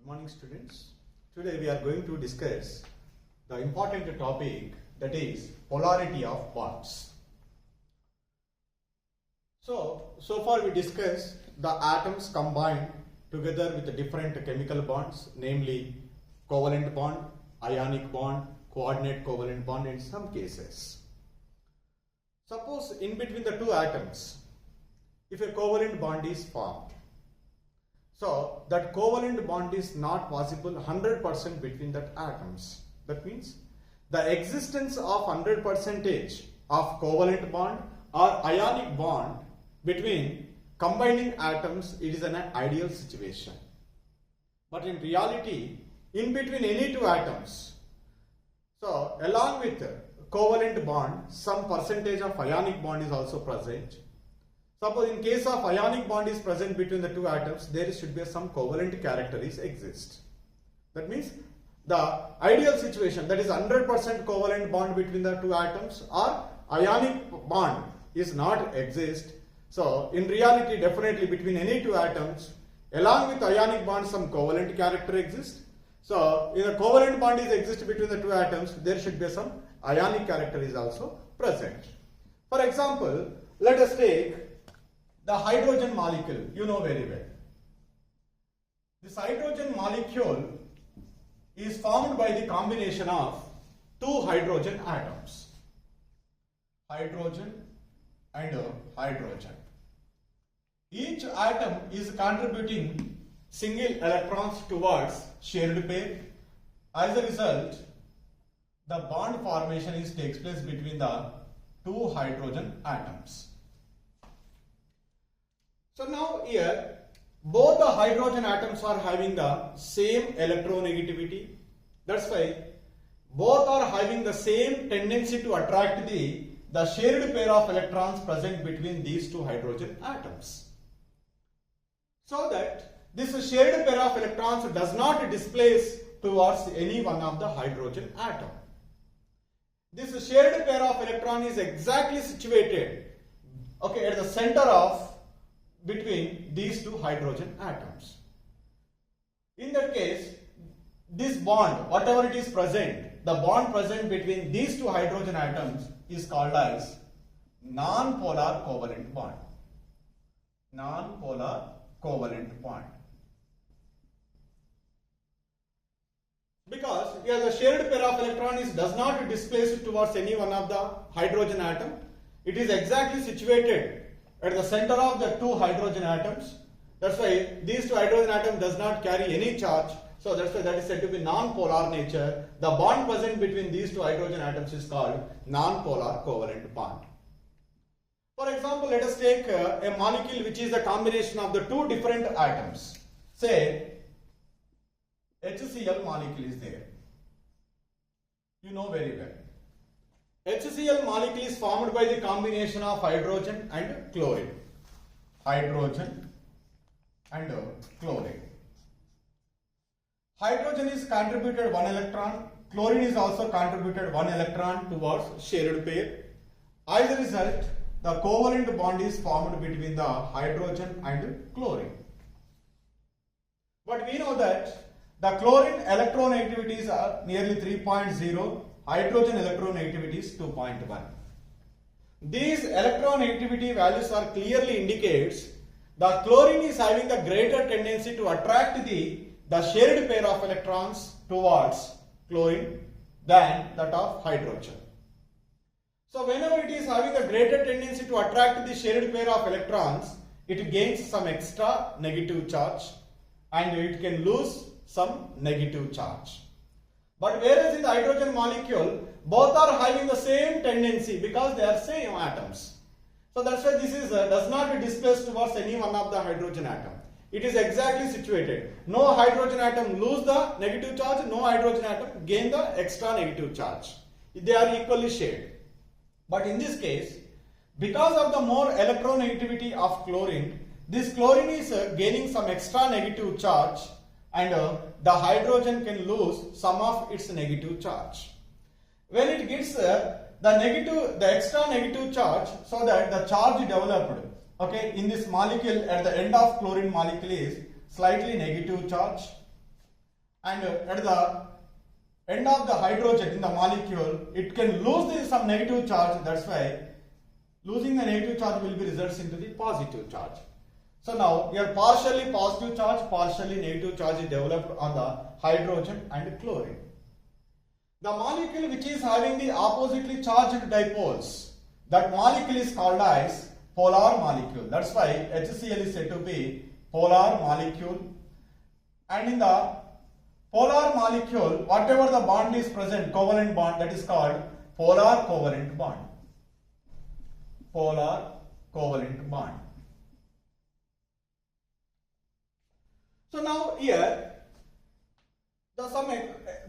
Good morning, students. Today we are going to discuss the important topic, that is polarity of bonds. So far we discussed the atoms combined together with the different chemical bonds, namely covalent bond, ionic bond, coordinate covalent bond in some cases. Suppose in between the two atoms, if a covalent bond is formed, so that covalent bond is not possible 100% between that atoms. That means the existence of 100% of covalent bond or ionic bond between combining atoms, it is an ideal situation. But in reality, in between any two atoms, so along with covalent bond, some percentage of ionic bond is also present. Suppose in case of ionic bond is present between the two atoms, there should be some covalent characteristics exist. That means the ideal situation, that is 100% covalent bond between the two atoms or ionic bond is not exist. So in reality, definitely between any two atoms, along with ionic bond, some covalent character exists. So if a covalent bond is exist between the two atoms, there should be some ionic character is also present. For example, let us take the hydrogen molecule, you know very well. This hydrogen molecule is formed by the combination of two hydrogen atoms, hydrogen and hydrogen. Each atom is contributing single electrons towards shared pair. As a result, the bond formation takes place between the two hydrogen atoms. So now here, both the hydrogen atoms are having the same electronegativity. That's why both are having the same tendency to attract the shared pair of electrons present between these two hydrogen atoms. So that this shared pair of electrons does not displace towards any one of the hydrogen atom. This shared pair of electron is exactly situated, at the center of between these two hydrogen atoms. In that case, this bond, whatever it is present, the bond present between these two hydrogen atoms is called as non-polar covalent bond. Non-polar covalent bond. Because here the shared pair of electrons does not displace towards any one of the hydrogen atom. It is exactly situated at the center of the two hydrogen atoms. That's why these two hydrogen atoms does not carry any charge. So that's why that is said to be non-polar nature. The bond present between these two hydrogen atoms is called non-polar covalent bond. For example, let us take a molecule which is a combination of the two different atoms. Say HCl molecule is there. You know very well. HCl molecule is formed by the combination of hydrogen and chlorine. Hydrogen and chlorine. Hydrogen is contributed 1 electron. Chlorine is also contributed 1 electron towards shared pair. As a result, the covalent bond is formed between the hydrogen and chlorine. But we know that the chlorine electronegativities are nearly 3.0. Hydrogen electronegativity is 2.1. These electronegativity values are clearly indicates the chlorine is having the greater tendency to attract the shared pair of electrons towards chlorine than that of hydrogen. So whenever it is having a greater tendency to attract the shared pair of electrons, it gains some extra negative charge and it can lose some negative charge. But whereas in the hydrogen molecule, both are having the same tendency because they are same atoms. So that's why this does not displace towards any one of the hydrogen atom. It is exactly situated. No hydrogen atom lose the negative charge, no hydrogen atom gain the extra negative charge. They are equally shared. But in this case, because of the more electronegativity of chlorine, this chlorine is gaining some extra negative charge, and the hydrogen can lose some of its negative charge. When it gets the extra negative charge, so that the charge developed in this molecule at the end of chlorine molecule is slightly negative charge, and at the end of the hydrogen in the molecule, it can lose some negative charge. That's why losing the negative charge will be results into the positive charge. So now here partially positive charge, partially negative charge is developed on the hydrogen and chlorine. The molecule which is having the oppositely charged dipoles, that molecule is called as polar molecule. That's why HCl is said to be polar molecule. And in the polar molecule, whatever the bond is present, covalent bond, that is called polar covalent bond. Polar covalent bond. So now here the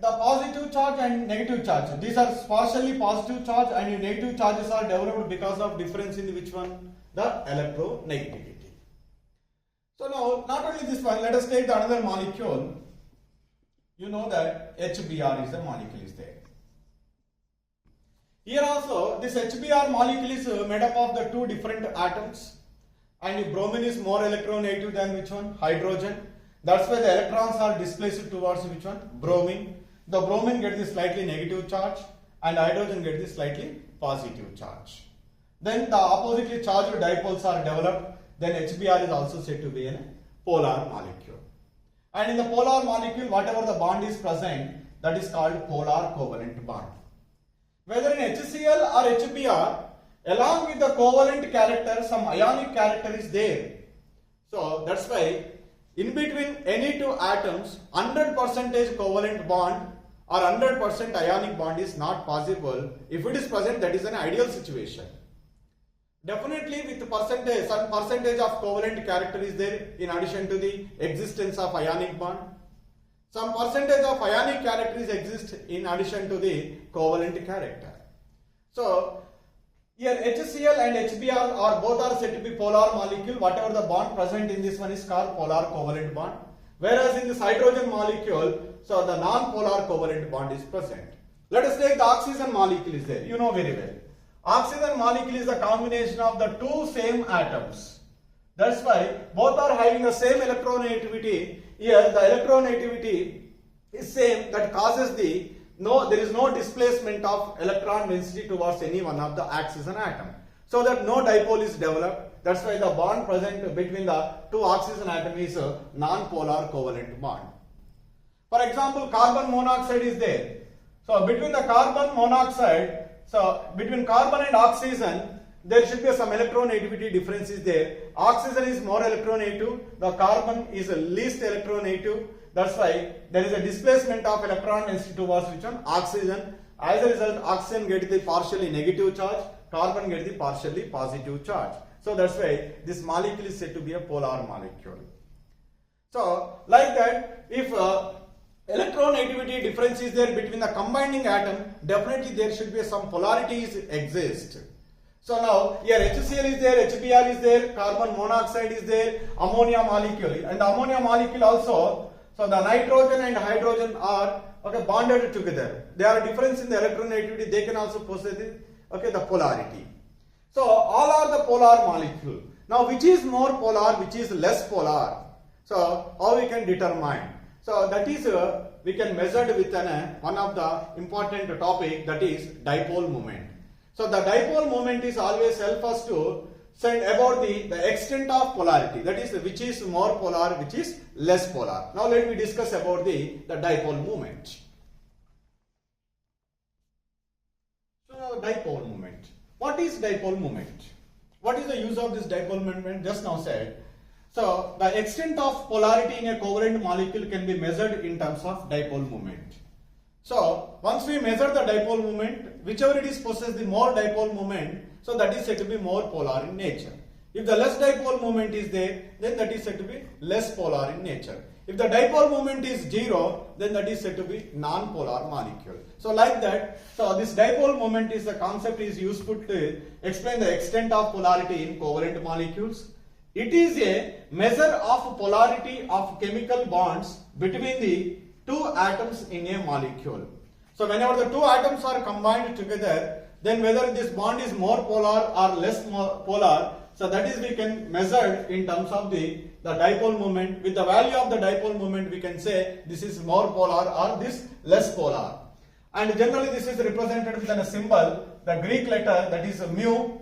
positive charge and negative charge. These are partially positive charge and negative charges are developed because of difference in which one? The electronegativity. So now not only this one, let us take the another molecule. You know that HBr is a molecule is there. Here also this HBr molecule is made up of the two different atoms, and bromine is more electronegative than which one? Hydrogen. That's why the electrons are displaced towards which one? Bromine. The bromine gets the slightly negative charge and hydrogen gets the slightly positive charge. Then the oppositely charged dipoles are developed. Then HBr is also said to be a polar molecule. And in the polar molecule, whatever the bond is present, that is called polar covalent bond. Whether in HCl or HBr, along with the covalent character, some ionic character is there. So that's why in between any two atoms, 100% covalent bond or 100% ionic bond is not possible. If it is present, that is an ideal situation. Definitely with percentage, some percentage of covalent character is there in addition to the existence of ionic bond. Some percentage of ionic characters exist in addition to the covalent character. So here HCl and HBr are both are said to be polar molecule. Whatever the bond present in this one is called polar covalent bond. Whereas in this hydrogen molecule, so the non-polar covalent bond is present. Let us take the oxygen molecule is there. You know very well. Oxygen molecule is the combination of the two same atoms. That's why both are having the same electronegativity. Here the electronegativity is same, that causes there is no displacement of electron density towards any one of the oxygen atom. So that no dipole is developed. That's why the bond present between the two oxygen atoms is a non-polar covalent bond. For example, carbon monoxide is there. So between the carbon monoxide, so between carbon and oxygen, there should be some electronegativity difference is there. Oxygen is more electronegative, the carbon is least electronegative. That's why there is a displacement of electron density towards which one? Oxygen. As a result, oxygen gets the partially negative charge, carbon gets the partially positive charge. So that's why this molecule is said to be a polar molecule. So like that, if electronegativity difference is there between the combining atom, definitely there should be some polarities exist. So now here HCl is there, HBr is there, carbon monoxide is there, ammonia molecule, and the ammonia molecule also. So the nitrogen and hydrogen are bonded together. There are difference in the electronegativity. They can also possess the polarity. So all are the polar molecule. Now which is more polar, which is less polar? So how we can determine? So that is we can measure with one of the important topic, that is dipole moment. So the dipole moment is always help us to say about the extent of polarity, that is which is more polar, which is less polar. Now let me discuss about the dipole moment. So now dipole moment. What is dipole moment? What is the use of this dipole moment? Just now said. So the extent of polarity in a covalent molecule can be measured in terms of dipole moment. So once we measure the dipole moment, whichever it is possesses the more dipole moment, so that is said to be more polar in nature. If the less dipole moment is there, then that is said to be less polar in nature. If the dipole moment is 0, then that is said to be non-polar molecule. So like that, so this dipole moment is the concept is useful to explain the extent of polarity in covalent molecules. It is a measure of polarity of chemical bonds between the two atoms in a molecule. So whenever the two atoms are combined together, then whether this bond is more polar or less polar, so that is we can measure in terms of the the dipole moment. With the value of the dipole moment, we can say this is more polar or this less polar. And generally this is represented with a symbol, the Greek letter, that is mu.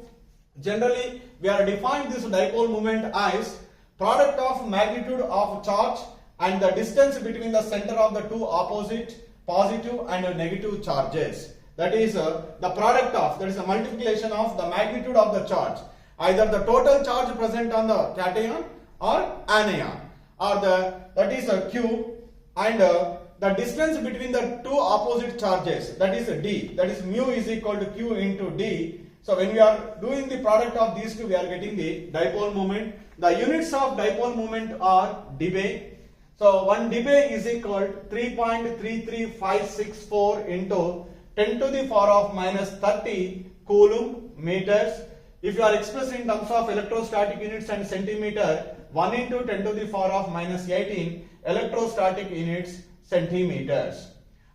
Generally we are defining this dipole moment as product of magnitude of charge and the distance between the center of the two opposite positive and negative charges. That is the product of, that is the multiplication of the magnitude of the charge, either the total charge present on the cation or anion, or that is Q, and the distance between the two opposite charges, that is D, that is mu is equal to Q into D. So when we are doing the product of these two, we are getting the dipole moment. The units of dipole moment are dBA. So 1 dBA is equal to 3.33564 into 10 to the power of minus 30 coulomb meters. If you are expressing in terms of electrostatic units and centimeter, 1 into 10 to the power of minus 18 electrostatic units centimeters.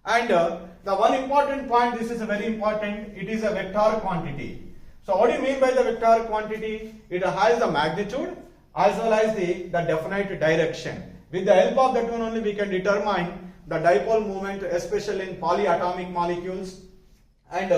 And the one important point, this is very important, it is a vector quantity. So what do you mean by the vector quantity? It has the magnitude as well as the definite direction. With the help of that one only we can determine the dipole moment, especially in polyatomic molecules. And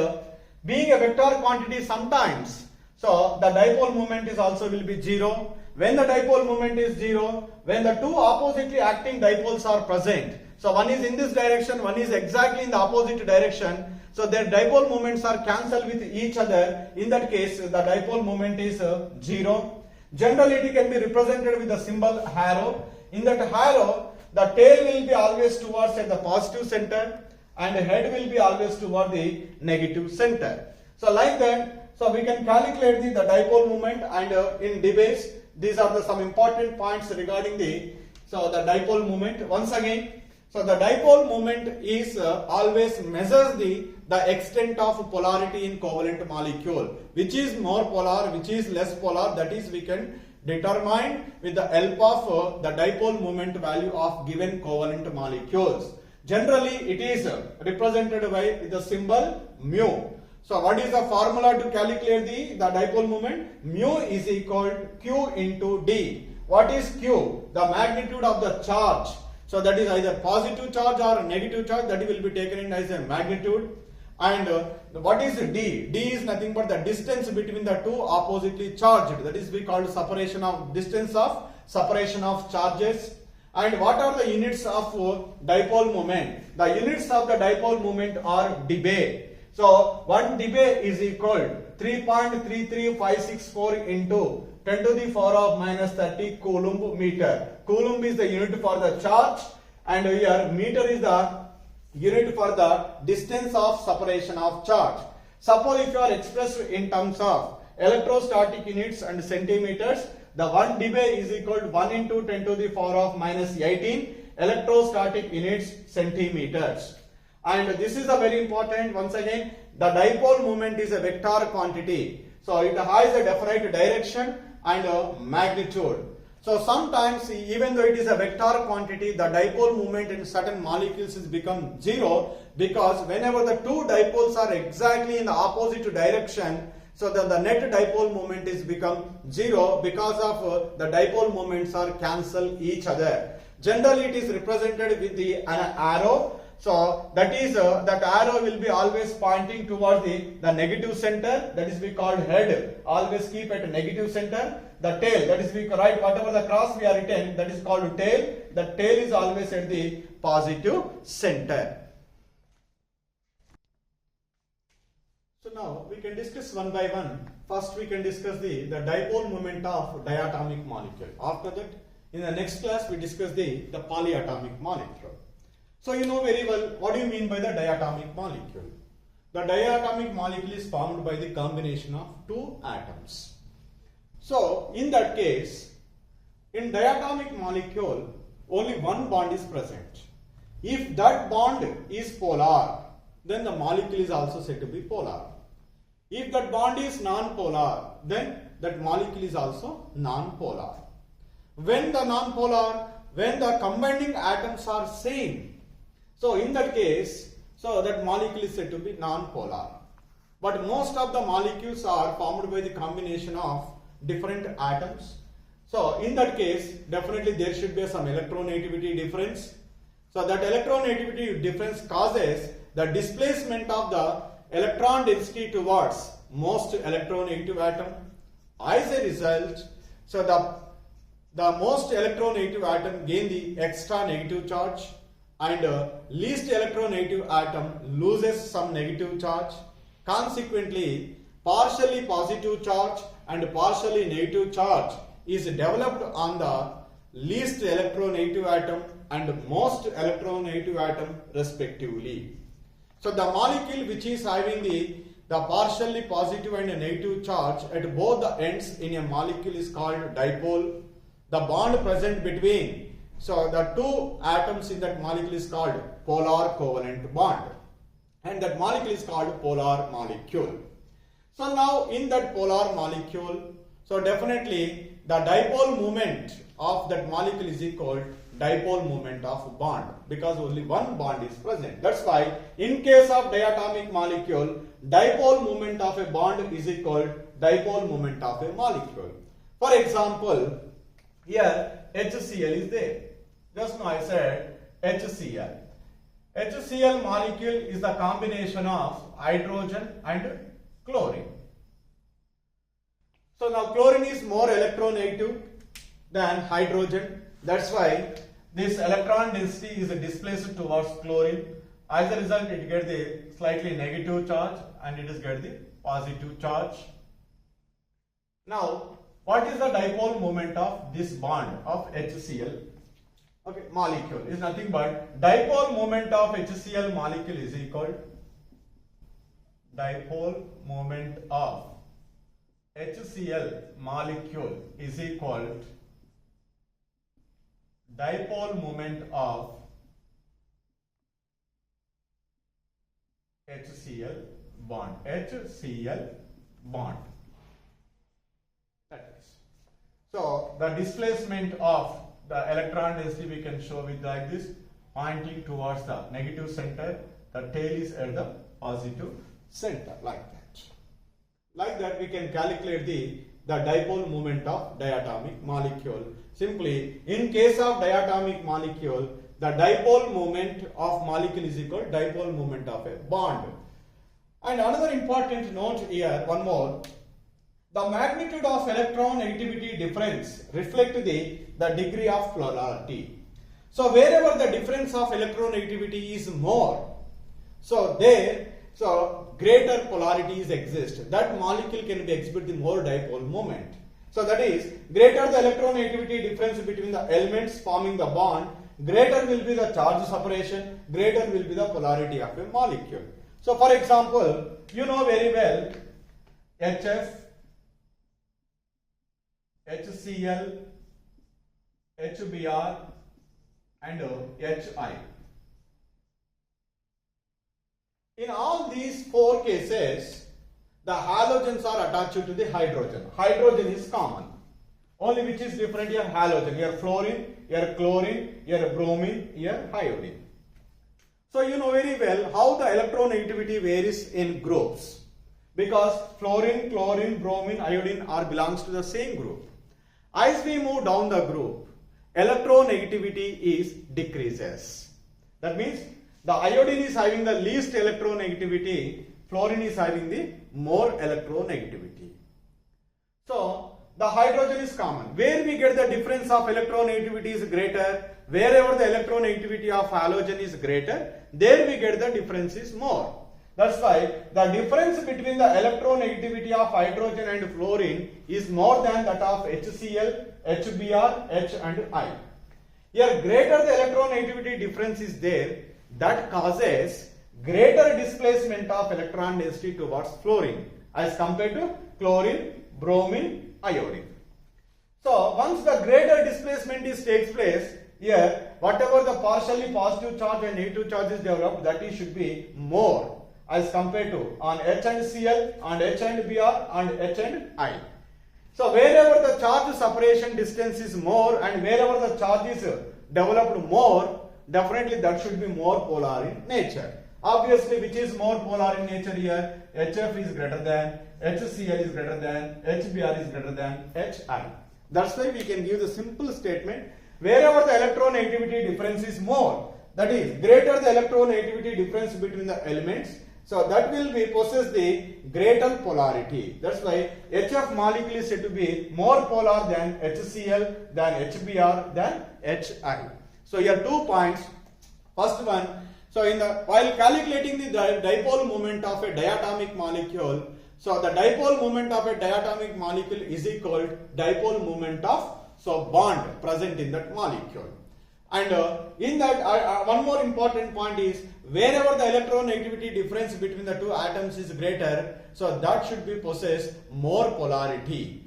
being a vector quantity sometimes, so the dipole moment is also will be 0. When the dipole moment is 0, when the two oppositely acting dipoles are present, so one is in this direction, one is exactly in the opposite direction, so their dipole moments are cancelled with each other. In that case, the dipole moment is 0. Generally, it can be represented with the symbol arrow. In that arrow, the tail will be always towards the positive center and the head will be always toward the negative center. So like that, so we can calculate the dipole moment, and in debates, these are some important points regarding the dipole moment. Once again, so the dipole moment is always measures the extent of polarity in covalent molecule, which is more polar, which is less polar, that is we can determine with the help of the dipole moment value of given covalent molecules. Generally it is represented by the symbol mu. So what is the formula to calculate the dipole moment? Mu is equal to Q into D. What is Q? The magnitude of the charge. So that is either positive charge or negative charge, that will be taken in as a magnitude. And what is D? D is nothing but the distance between the two oppositely charged. That is we call separation of distance of separation of charges. And what are the units of dipole moment? The units of the dipole moment are dBA. So 1 dBA is equal to 3.33564 into 10 to the power of minus 30 coulomb meter. Coulomb is the unit for the charge, and here meter is the unit for the distance of separation of charge. Suppose if you are expressed in terms of electrostatic units and centimeters, the 1 dBA is equal to 1 into 10 to the power of minus 18 electrostatic units centimeters. And this is a very important, once again, the dipole moment is a vector quantity. So it has a definite direction and a magnitude. So sometimes, even though it is a vector quantity, the dipole moment in certain molecules is become 0, because whenever the two dipoles are exactly in the opposite direction, so then the net dipole moment is become 0 because of the dipole moments are cancel each other. Generally it is represented with an arrow. So that is that arrow will be always pointing towards the negative center, that is we called head, always keep at negative center. The tail, that is we write whatever the cross we are written, that is called tail. The tail is always at the positive center. So now we can discuss one by one. First we can discuss the dipole moment of diatomic molecule. After that, in the next class we discuss the polyatomic molecule. So you know very well what do you mean by the diatomic molecule. The diatomic molecule is formed by the combination of two atoms. So in that case, in diatomic molecule, only one bond is present. If that bond is polar, then the molecule is also said to be polar. If that bond is non-polar, then that molecule is also non-polar. When the non-polar, when the combining atoms are same, so in that case, so that molecule is said to be non-polar. But most of the molecules are formed by the combination of different atoms. So in that case, definitely there should be some electronegativity difference. So that electronegativity difference causes the displacement of the electron density towards most electronegative atom. As a result, so the most electronegative atom gain the extra negative charge, and least electronegative atom loses some negative charge. Consequently, partially positive charge and partially negative charge is developed on the least electronegative atom and most electronegative atom respectively. So the molecule which is having the partially positive and negative charge at both the ends in a molecule is called dipole. The bond present between, so the two atoms in that molecule is called polar covalent bond, and that molecule is called polar molecule. So now in that polar molecule, so definitely the dipole moment of that molecule is equal dipole moment of bond, because only one bond is present. That's why in case of diatomic molecule, dipole moment of a bond is equal dipole moment of a molecule. For example, here HCl is there. Just now I said HCl. HCl molecule is the combination of hydrogen and chlorine. So now chlorine is more electronegative than hydrogen. That's why this electron density is displaced towards chlorine. As a result, it gets the slightly negative charge and it is get the positive charge. Now, what is the dipole moment of this bond of HCl? Okay, molecule is nothing but dipole moment of HCl molecule is equal dipole moment of HCl molecule is equal dipole moment of HCl bond. HCl bond. That is. So the displacement of the electron density we can show with like this, pointing towards the negative center. The tail is at the positive center, like that. Like that we can calculate the dipole moment of diatomic molecule. Simply, in case of diatomic molecule, the dipole moment of molecule is equal dipole moment of a bond. And another important note here, one more. The magnitude of electron negativity difference reflect the degree of polarity. So wherever the difference of electronegativity is more, so greater polarities exist. That molecule can be exhibiting more dipole moment. So that is, greater the electronegativity difference between the elements forming the bond, greater will be the charge separation, greater will be the polarity of a molecule. So for example, you know very well HF, HCl, HBr and HI. In all these four cases, the halogens are attached to the hydrogen. Hydrogen is common. Only which is different here, halogen. Here fluorine, here chlorine, here bromine, here iodine. So you know very well how the electronegativity varies in groups. Because fluorine, chlorine, bromine, iodine are belongs to the same group. As we move down the group, electronegativity is decreases. That means the iodine is having the least electronegativity, fluorine is having the more electronegativity. So the hydrogen is common. Where we get the difference of electronegativity is greater, wherever the electronegativity of halogen is greater, there we get the difference is more. That's why the difference between the electronegativity of hydrogen and fluorine is more than that of HCl, HBr, H and I. Here greater the electronegativity difference is there, that causes greater displacement of electron density towards fluorine as compared to chlorine, bromine, iodine. So once the greater displacement takes place, here whatever the partially positive charge and negative charge is developed, that is should be more as compared to on H and Cl, on H and Br, on H and I. So wherever the charge separation distance is more and wherever the charge is developed more, definitely that should be more polar in nature. Obviously, which is more polar in nature here? HF is greater than, HCl is greater than, HBr is greater than, HI. That's why we can give the simple statement, wherever the electronegativity difference is more, that is greater the electronegativity difference between the elements, so that will be possess the greater polarity. That's why HF molecule is said to be more polar than HCl, than HBr, than HI. So here 2 points. First one, so while calculating the dipole moment of a diatomic molecule, so the dipole moment of a diatomic molecule is equal to dipole moment of bond present in that molecule. And in that, one more important point is, wherever the electronegativity difference between the two atoms is greater, so that should be possess more polarity.